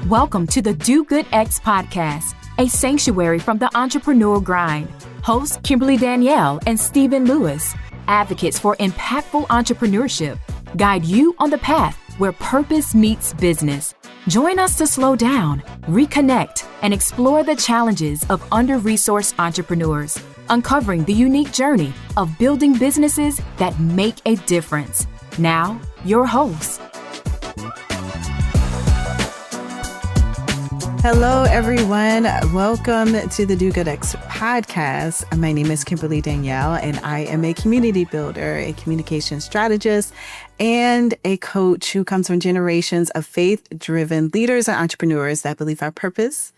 Welcome to the Do Good X podcast, a sanctuary from the entrepreneurial grind. Hosts Kimberly Danielle and Stephen Lewis, advocates for impactful entrepreneurship, guide you on the path where purpose meets business. Join us to slow down, reconnect, and explore the challenges of under-resourced entrepreneurs, uncovering the unique journey of building businesses that make a difference. Now, your host. Hello, everyone. Welcome to the Do Good X podcast. My name is Kimberly Danielle, and I am a community builder, a communication strategist, and a coach who comes from generations of faith-driven leaders and entrepreneurs that believe our purpose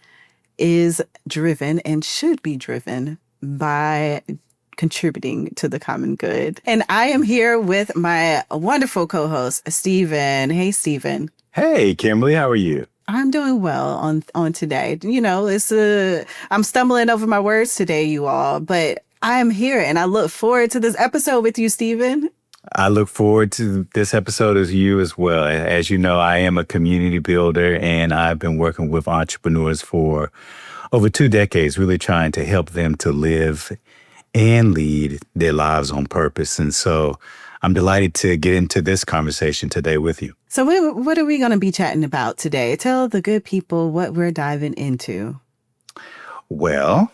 is driven and should be driven by contributing to the common good. And I am here with my wonderful co-host, Stephen. Hey, Stephen. Hey, Kimberly. How are you? I'm doing well on today. You know, I'm stumbling over my words today, you all, but I'm here and I look forward to this episode with you, Stephen. I look forward to this episode as you as well. As you know, I am a community builder and I've been working with entrepreneurs for over 2 decades, really trying to help them to live and lead their lives on purpose. And so I'm delighted to get into this conversation today with you. So what are we going to be chatting about today? Tell the good people what we're diving into. Well,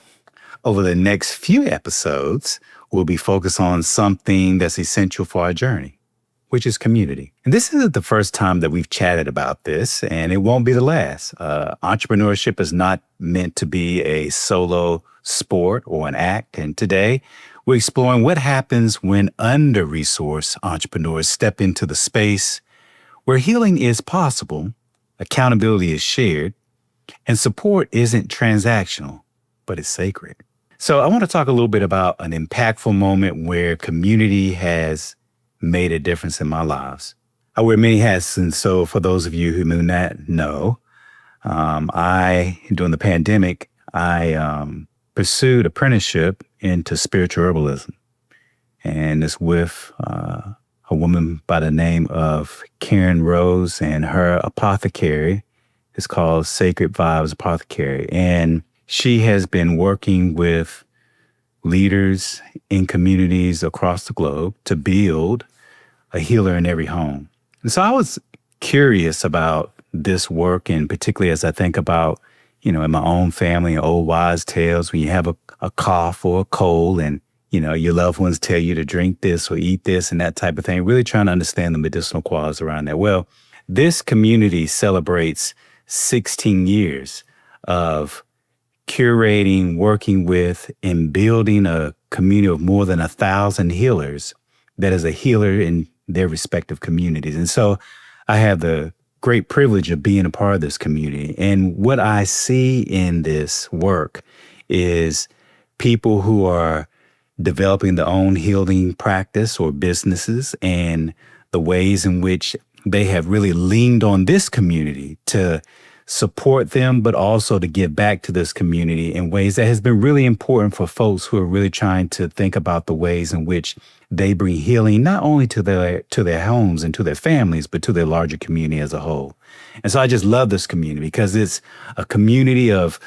over the next few episodes, we'll be focused on something that's essential for our journey, which is community. And this isn't the first time that we've chatted about this, and it won't be the last. Entrepreneurship is not meant to be a solo sport or an act. And today, we're exploring what happens when under-resourced entrepreneurs step into the space where healing is possible, accountability is shared, and support isn't transactional, but it's sacred. So I want to talk a little bit about an impactful moment where community has made a difference in my lives. I wear many hats, and so for those of you who may not know, during the pandemic, I pursued apprenticeship into spiritual herbalism. And it's with a woman by the name of Karen Rose, and her apothecary is called Sacred Vibes Apothecary. And she has been working with leaders in communities across the globe to build a healer in every home. And so I was curious about this work, and particularly as I think about, you know, in my own family, old wives' tales, when you have a cough or a cold and, you know, your loved ones tell you to drink this or eat this and that type of thing, really trying to understand the medicinal qualities around that. Well, this community celebrates 16 years of curating, working with, and building a community of more than 1,000 healers that is a healer in their respective communities. And so I have the great privilege of being a part of this community. And what I see in this work is people who are developing their own healing practice or businesses, and the ways in which they have really leaned on this community to support them, but also to give back to this community in ways that has been really important for folks who are really trying to think about the ways in which they bring healing not only to their homes and to their families, but to their larger community as a whole. And so I just love this community because it's a community of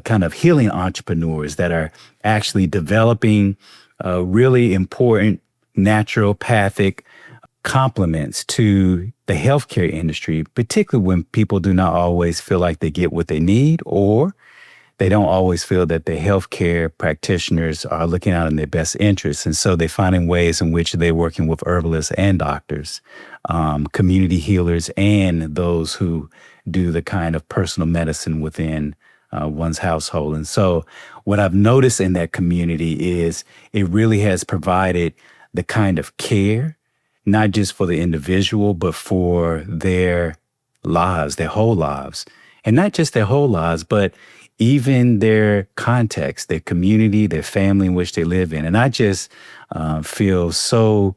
kind of healing entrepreneurs that are actually developing really important naturopathic complements to the healthcare industry, particularly when people do not always feel like they get what they need, or they don't always feel that the healthcare practitioners are looking out in their best interests. And so they're finding ways in which they're working with herbalists and doctors, community healers, and those who do the kind of personal medicine within one's household. And so what I've noticed in that community is it really has provided the kind of care, not just for the individual, but for their lives, their whole lives. And not just their whole lives, but even their context, their community, their family in which they live in. And I just feel so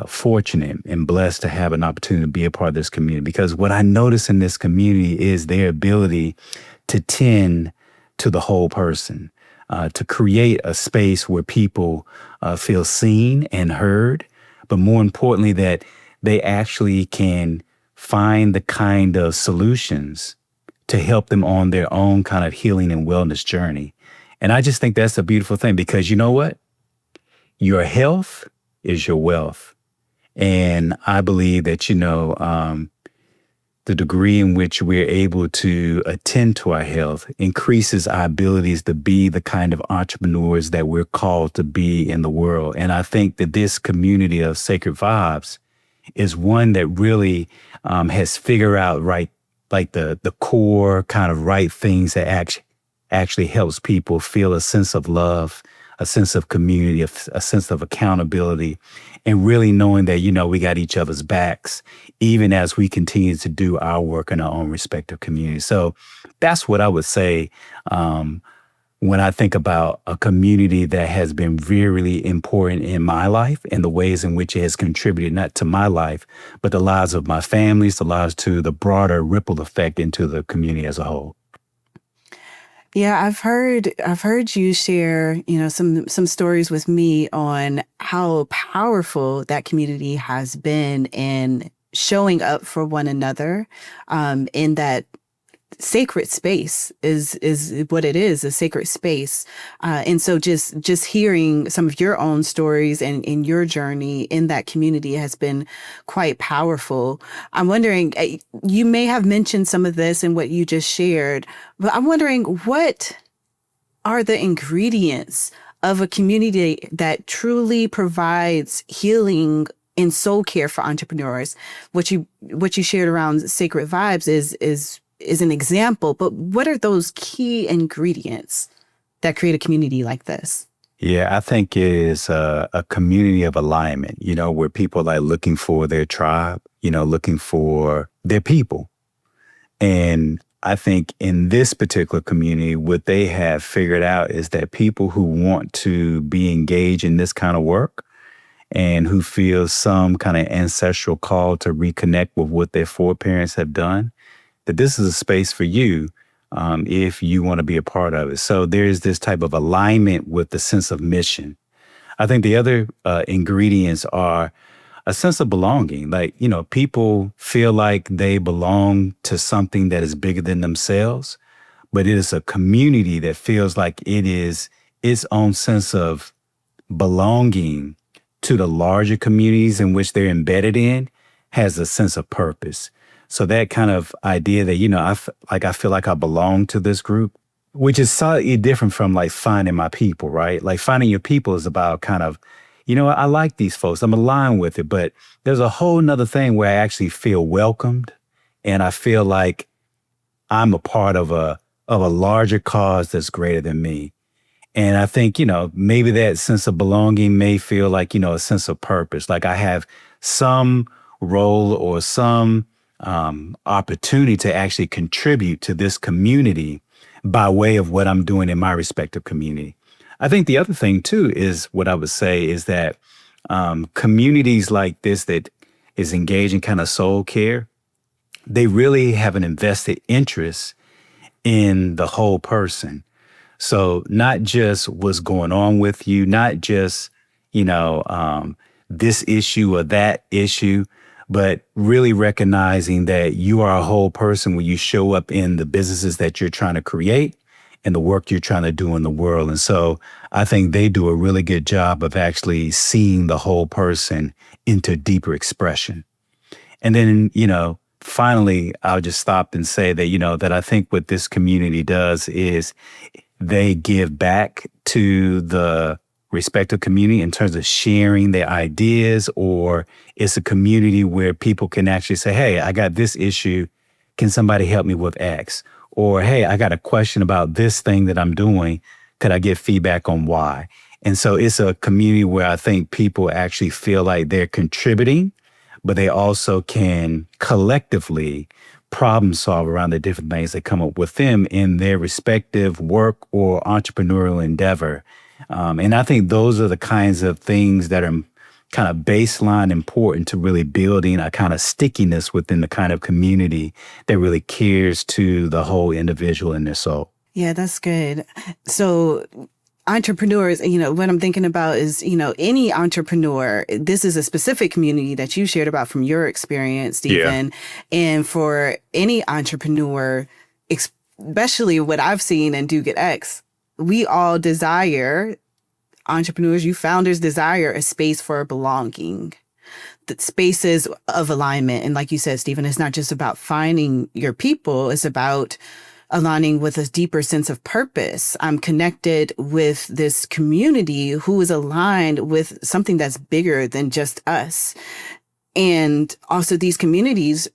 fortunate and blessed to have an opportunity to be a part of this community, because what I notice in this community is their ability to tend to the whole person, to create a space where people feel seen and heard, but more importantly, that they actually can find the kind of solutions to help them on their own kind of healing and wellness journey. And I just think that's a beautiful thing, because you know what? Your health is your wealth. And I believe that, the degree in which we're able to attend to our health increases our abilities to be the kind of entrepreneurs that we're called to be in the world. And I think that this community of Sacred Vibes is one that really has figured out like the core kind of right things that actually helps people feel a sense of love, a sense of community, a sense of accountability, and really knowing that, we got each other's backs, even as we continue to do our work in our own respective communities. So that's what I would say when I think about a community that has been really important in my life and the ways in which it has contributed not to my life, but the lives of my families, the lives to the broader ripple effect into the community as a whole. Yeah, I've heard you share, some stories with me on how powerful that community has been in showing up for one another, in that sacred space is what it is, a sacred space. And so just hearing some of your own stories and in your journey in that community has been quite powerful. I'm wondering, you may have mentioned some of this in what you just shared, but I'm wondering, what are the ingredients of a community that truly provides healing and soul care for entrepreneurs? What you shared around Sacred Vibes is an example, but what are those key ingredients that create a community like this? Yeah, I think it is a community of alignment, where people are looking for their tribe, looking for their people. And I think in this particular community, what they have figured out is that people who want to be engaged in this kind of work and who feel some kind of ancestral call to reconnect with what their foreparents have done, that this is a space for you if you want to be a part of it. So there's this type of alignment with the sense of mission. I think the other ingredients are a sense of belonging. Like, people feel like they belong to something that is bigger than themselves, but it is a community that feels like it is its own sense of belonging to the larger communities in which they're embedded in, has a sense of purpose. So that kind of idea that, I feel like I belong to this group, which is slightly different from like finding my people, right? Like finding your people is about kind of, I like these folks, I'm aligned with it, but there's a whole nother thing where I actually feel welcomed and I feel like I'm a part of a larger cause that's greater than me. And I think, maybe that sense of belonging may feel like, a sense of purpose. Like I have some role or some opportunity to actually contribute to this community by way of what I'm doing in my respective community. I think the other thing too is what I would say is that communities like this that is engaged in kind of soul care, they really have an invested interest in the whole person. So not just what's going on with you, not just, this issue or that issue, but really recognizing that you are a whole person when you show up in the businesses that you're trying to create and the work you're trying to do in the world. And so I think they do a really good job of actually seeing the whole person into deeper expression. And then, finally, I'll just stop and say that, that I think what this community does is they give back to the respective community in terms of sharing their ideas, or it's a community where people can actually say, hey, I got this issue. Can somebody help me with X? Or, hey, I got a question about this thing that I'm doing. Could I get feedback on why? And so it's a community where I think people actually feel like they're contributing, but they also can collectively problem solve around the different things that come up with them in their respective work or entrepreneurial endeavor. And I think those are the kinds of things that are kind of baseline important to really building a kind of stickiness within the kind of community that really cares to the whole individual and their soul. Yeah, that's good. So entrepreneurs, what I'm thinking about is, any entrepreneur, this is a specific community that you shared about from your experience, Stephen. Yeah. And for any entrepreneur, especially what I've seen in Do Get X, we all desire, entrepreneurs, you founders desire a space for belonging, the spaces of alignment. And like you said, Stephen, it's not just about finding your people. It's about aligning with a deeper sense of purpose. I'm connected with this community who is aligned with something that's bigger than just us. And also these communities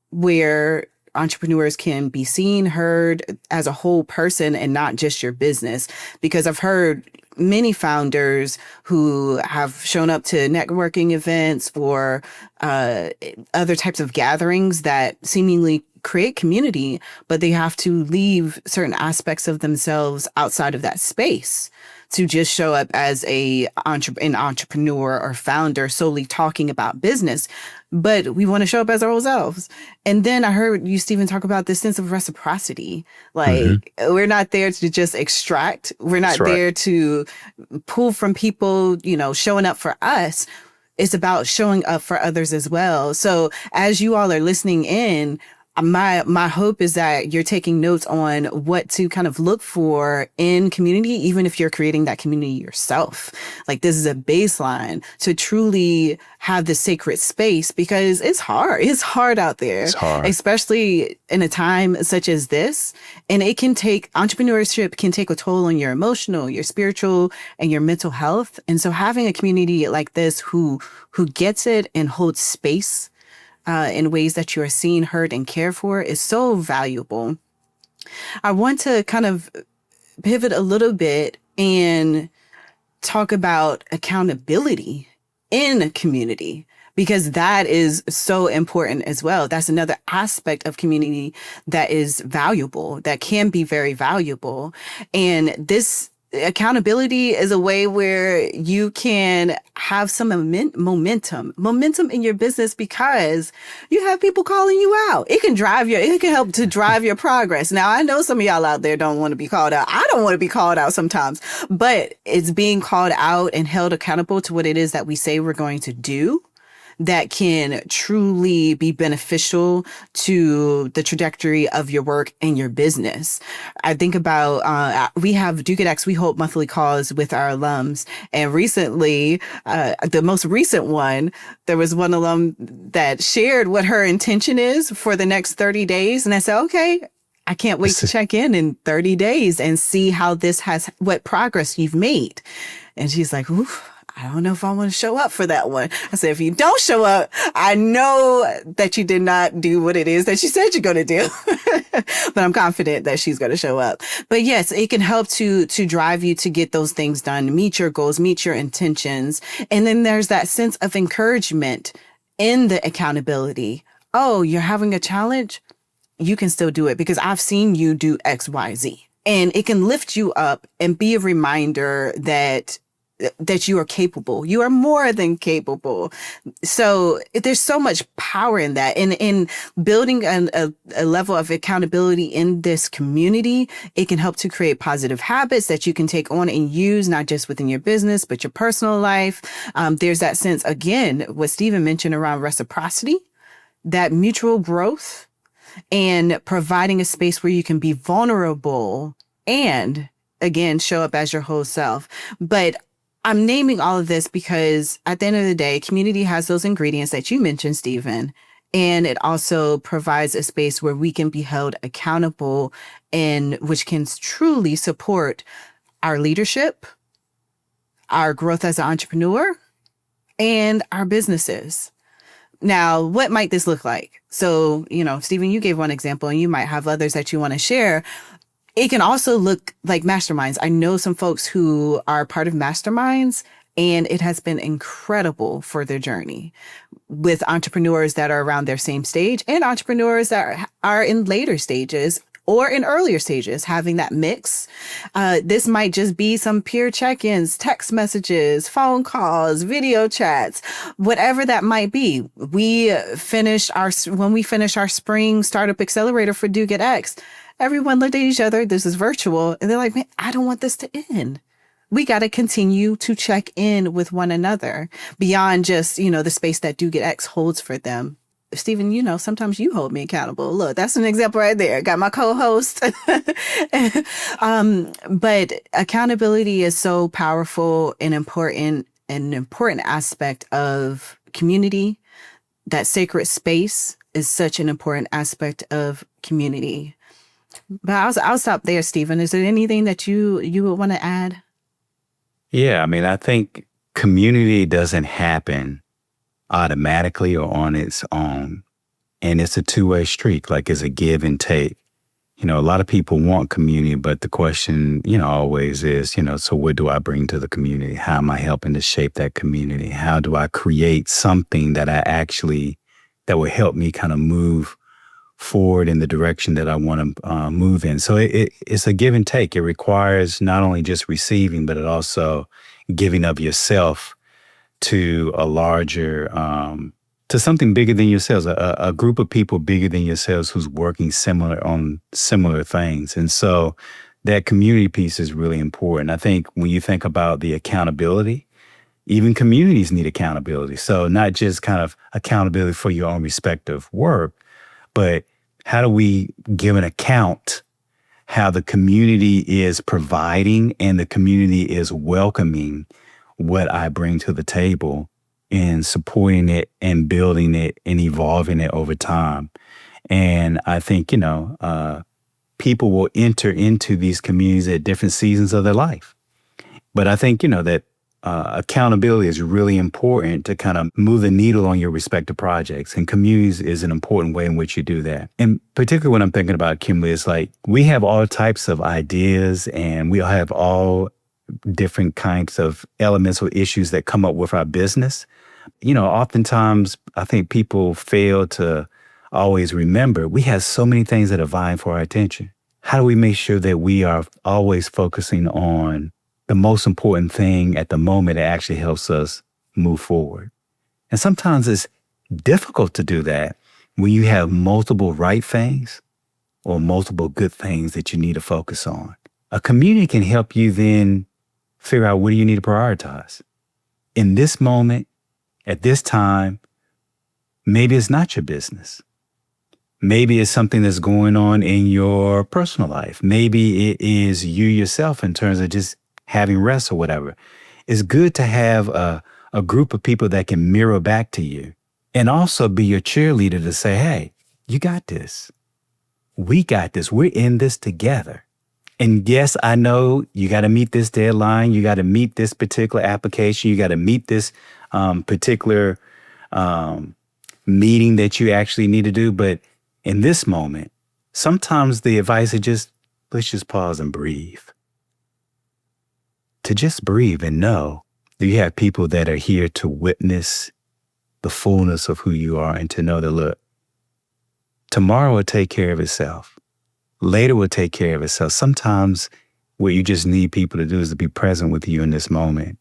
where entrepreneurs can be seen, heard as a whole person and not just your business. Because I've heard many founders who have shown up to networking events or other types of gatherings that seemingly create community, but they have to leave certain aspects of themselves outside of that space to just show up as an entrepreneur or founder solely talking about business. But we want to show up as our own selves. And then I heard you, Stephen, talk about this sense of reciprocity. Like, we're not there to just extract. We're not there to pull from people, showing up for us. It's about showing up for others as well. So as you all are listening in, my hope is that you're taking notes on what to kind of look for in community, even if you're creating that community yourself. Like, this is a baseline to truly have this sacred space, because it's hard. It's hard out there. It's hard. Especially in a time such as this. And entrepreneurship can take a toll on your emotional, your spiritual, and your mental health. And so having a community like this who gets it and holds space in ways that you are seen, heard, and cared for is so valuable. I want to kind of pivot a little bit and talk about accountability in a community, because that is so important as well. That's another aspect of community that is valuable, that can be very valuable. And this accountability is a way where you can have some momentum in your business, because you have people calling you out. It can help to drive your progress. Now, I know some of y'all out there don't want to be called out. I don't want to be called out sometimes, but it's being called out and held accountable to what it is that we say we're going to do that can truly be beneficial to the trajectory of your work and your business. I think about, we have Do Get X, we hold monthly calls with our alums. And recently, the most recent one, there was one alum that shared what her intention is for the next 30 days. And I said, okay, I can't wait to check in 30 days and see what progress you've made. And she's like, oof, I don't know if I want to show up for that one. I said, if you don't show up, I know that you did not do what it is that you said you're going to do. But I'm confident that she's going to show up. But yes, it can help to drive you to get those things done, meet your goals, meet your intentions. And then there's that sense of encouragement in the accountability. Oh, you're having a challenge? You can still do it, because I've seen you do X, Y, Z. And it can lift you up and be a reminder that you are capable. You are more than capable. So there's so much power in that. And in building a level of accountability in this community, it can help to create positive habits that you can take on and use, not just within your business, but your personal life. There's that sense, again, what Stephen mentioned around reciprocity, that mutual growth, and providing a space where you can be vulnerable and, again, show up as your whole self. But I'm naming all of this because at the end of the day, community has those ingredients that you mentioned, Stephen, and it also provides a space where we can be held accountable, and which can truly support our leadership, our growth as an entrepreneur, and our businesses. Now, what might this look like? So, Stephen, you gave one example, and you might have others that you want to share. It can also look like masterminds. I know some folks who are part of masterminds, and it has been incredible for their journey with entrepreneurs that are around their same stage and entrepreneurs that are in later stages or in earlier stages, having that mix. This might just be some peer check-ins, text messages, phone calls, video chats, whatever that might be. When we finished our spring startup accelerator for Do Get X, everyone looked at each other. This is virtual. And they're like, man, I don't want this to end. We got to continue to check in with one another beyond just, the space that Do Get X holds for them. Stephen, sometimes you hold me accountable. Look, that's an example right there. Got my co-host. But accountability is so powerful and important, an important aspect of community. That sacred space is such an important aspect of community. But I'll stop there, Stephen. Is there anything that you would want to add? Yeah, I mean, I think community doesn't happen automatically or on its own. And it's a two-way street, like it's a give and take. A lot of people want community, but the question, always is, so what do I bring to the community? How am I helping to shape that community? How do I create something that will help me kind of move forward in the direction that I want to move in? So it's a give and take. It requires not only just receiving, but it also giving of yourself to a larger, to something bigger than yourselves, a group of people bigger than yourselves who's working on similar things. And so that community piece is really important. I think when you think about the accountability, even communities need accountability. So not just kind of accountability for your own respective work, but how do we give an account how the community is providing and the community is welcoming what I bring to the table and supporting it and building it and evolving it over time. And I think, people will enter into these communities at different seasons of their life. But I think, that accountability is really important to kind of move the needle on your respective projects. And communities is an important way in which you do that. And particularly when I'm thinking about Kimberly, it's like we have all types of ideas and we have all different kinds of elements or issues that come up with our business. Oftentimes I think people fail to always remember we have so many things that are vying for our attention. How do we make sure that we are always focusing on the most important thing at the moment that actually helps us move forward? And sometimes it's difficult to do that when you have multiple right things or multiple good things that you need to focus on. A community can help you then figure out what do you need to prioritize. In this moment, at this time, maybe it's not your business. Maybe it's something that's going on in your personal life. Maybe it is you yourself in terms of just having rest or whatever. It's good to have a group of people that can mirror back to you and also be your cheerleader to say, hey, you got this. We got this. We're in this together. And yes, I know you got to meet this deadline. You got to meet this particular application. You got to meet this particular meeting that you actually need to do. But in this moment, sometimes the advice is let's just pause and breathe. To just breathe and know that you have people that are here to witness the fullness of who you are and to know that, look, tomorrow will take care of itself. Later will take care of itself. Sometimes what you just need people to do is to be present with you in this moment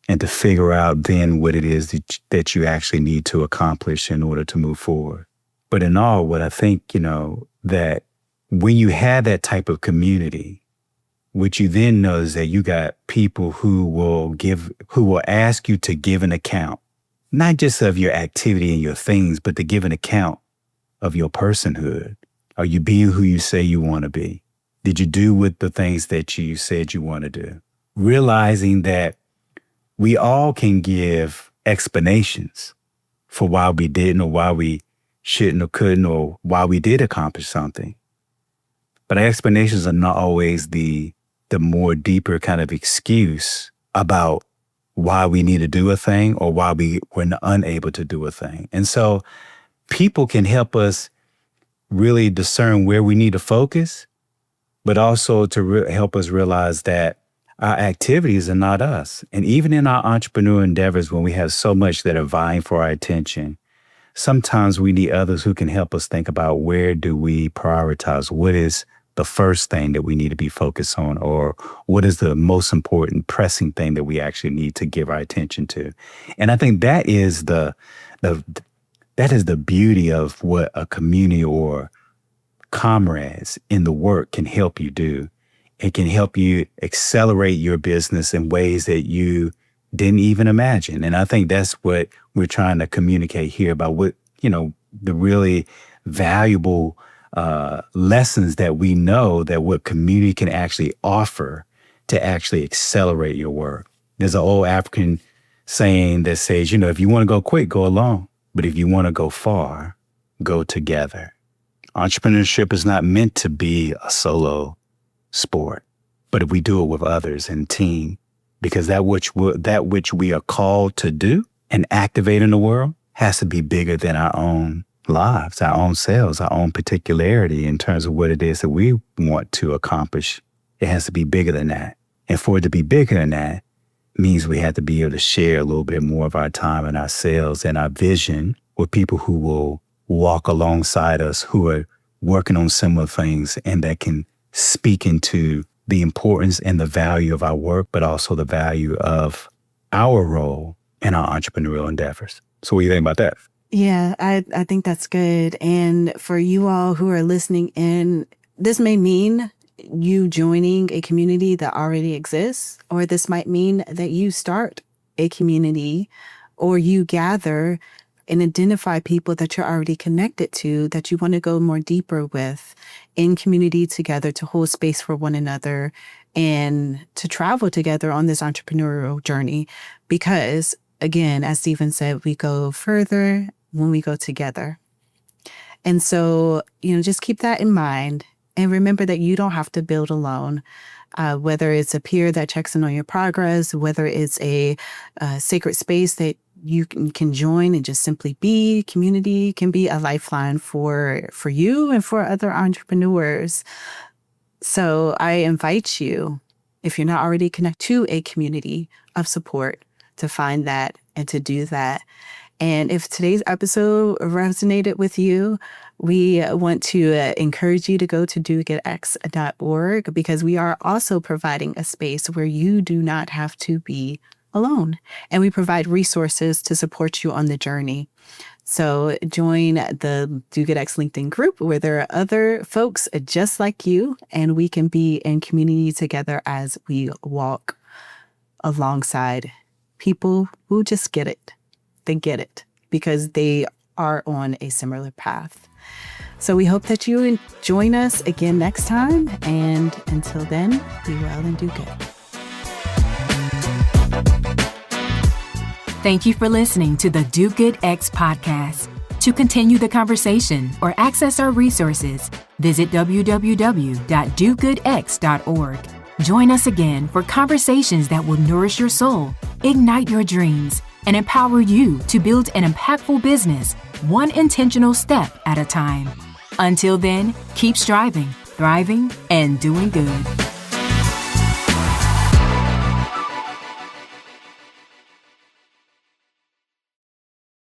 and to figure out then what it is that you actually need to accomplish in order to move forward. But in all, what I think, that when you have that type of community, what you then know is that you got people who will ask you to give an account, not just of your activity and your things, but to give an account of your personhood. Are you being who you say you want to be? Did you do with the things that you said you want to do? Realizing that we all can give explanations for why we didn't or why we shouldn't or couldn't or why we did accomplish something. But explanations are not always the more deeper kind of excuse about why we need to do a thing or why we were unable to do a thing. And so people can help us really discern where we need to focus, but also to help us realize that our activities are not us. And even in our entrepreneur endeavors, when we have so much that are vying for our attention, sometimes we need others who can help us think about where do we prioritize? What is the first thing that we need to be focused on? Or what is the most important pressing thing that we actually need to give our attention to? And I think that is the beauty of what a community or comrades in the work can help you do. It can help you accelerate your business in ways that you didn't even imagine. And I think that's what we're trying to communicate here about what, the really valuable lessons that we know that what community can actually offer to actually accelerate your work. There's an old African saying that says, if you want to go quick, go alone. But if you want to go far, go together. Entrepreneurship is not meant to be a solo sport, but if we do it with others and team, because that which we are called to do and activate in the world has to be bigger than our own lives, our own selves, our own particularity in terms of what it is that we want to accomplish. It has to be bigger than that. And for it to be bigger than that means we have to be able to share a little bit more of our time and ourselves and our vision with people who will walk alongside us, who are working on similar things and that can speak into the importance and the value of our work, but also the value of our role in our entrepreneurial endeavors. So what do you think about that? Yeah, I think that's good. And for you all who are listening in, this may mean you joining a community that already exists, or this might mean that you start a community or you gather and identify people that you're already connected to that you want to go more deeper with in community together to hold space for one another and to travel together on this entrepreneurial journey. Because again, as Stephen said, we go further when we go together. And so, just keep that in mind and remember that you don't have to build alone. Whether it's a peer that checks in on your progress, whether it's a sacred space that you can join and just simply be, community can be a lifeline for you and for other entrepreneurs. So I invite you, if you're not already connected to a community of support, to find that and to do that. And if today's episode resonated with you, we want to encourage you to go to dogoodx.org because we are also providing a space where you do not have to be alone. And we provide resources to support you on the journey. So join the Do Good X LinkedIn group where there are other folks just like you, and we can be in community together as we walk alongside people who just get it. They get it because they are on a similar path. So we hope that you join us again next time. And until then, be well and do good. Thank you for listening to the Do Good X podcast. To continue the conversation or access our resources, visit www.dogoodx.org. Join us again for conversations that will nourish your soul, ignite your dreams, and empower you to build an impactful business, one intentional step at a time. Until then, keep striving, thriving, and doing good.